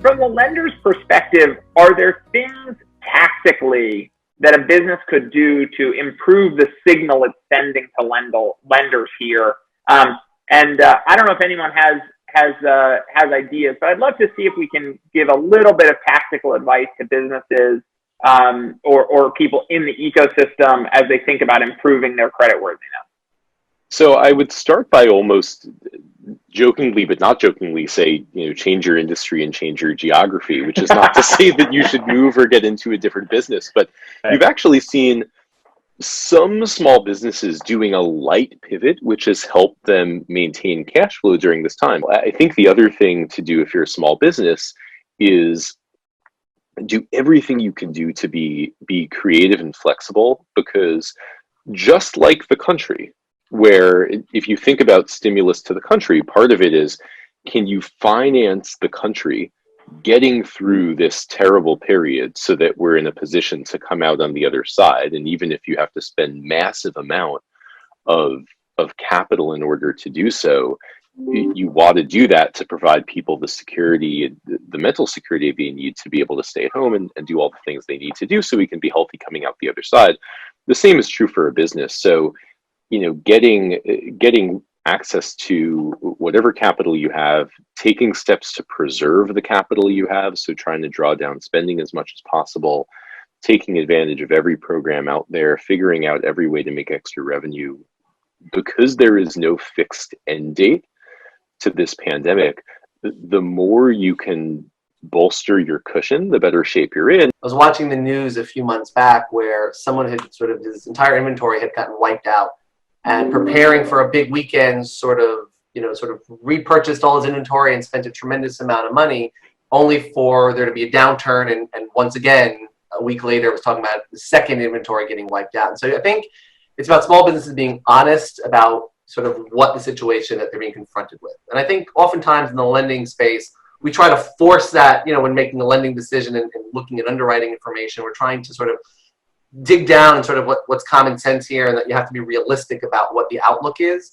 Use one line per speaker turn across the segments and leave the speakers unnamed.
from the lender's perspective, are there things tactically that a business could do to improve the signal it's sending to lenders here? I don't know if anyone has ideas, but I'd love to see if we can give a little bit of tactical advice to businesses or people in the ecosystem as they think about improving their creditworthiness.
So I would start by almost jokingly, but not jokingly, say, change your industry and change your geography, which is not to say that you should move or get into a different business, but you've actually seen some small businesses doing a light pivot, which has helped them maintain cash flow during this time. I think the other thing to do if you're a small business is do everything you can do to be creative and flexible, because just like the country, where if you think about stimulus to the country, part of it is, can you finance the country getting through this terrible period so that we're in a position to come out on the other side? And even if you have to spend massive amount of capital in order to do so, you want to do that to provide people the security, the mental security they need to be able to stay at home and do all the things they need to do so we can be healthy coming out the other side. The same is true for a business. So, getting access to whatever capital you have, taking steps to preserve the capital you have, so trying to draw down spending as much as possible, taking advantage of every program out there, figuring out every way to make extra revenue, because there is no fixed end date to this pandemic. The more you can bolster your cushion, the better shape you're in.
I was watching the news a few months back where someone had his entire inventory had gotten wiped out, and preparing for a big weekend sort of repurchased all his inventory and spent a tremendous amount of money, only for there to be a downturn, and once again a week later was talking about the second inventory getting wiped out. And so I think it's about small businesses being honest about sort of what the situation that they're being confronted with. And I think oftentimes in the lending space, we try to force that, when making a lending decision and looking at underwriting information, we're trying to sort of dig down and sort of what's common sense here, and that you have to be realistic about what the outlook is.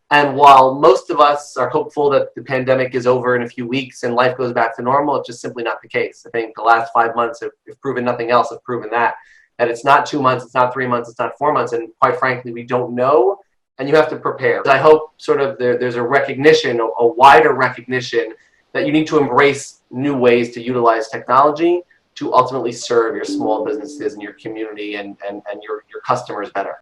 And while most of us are hopeful that the pandemic is over in a few weeks and life goes back to normal, it's just simply not the case. I think the last 5 months have proven nothing else, have proven that it's not 2 months, it's not 3 months, it's not 4 months, and quite frankly, we don't know, and you have to prepare. I hope sort of there's a recognition, a wider recognition, that you need to embrace new ways to utilize technology to ultimately serve your small businesses and your community and your customers better.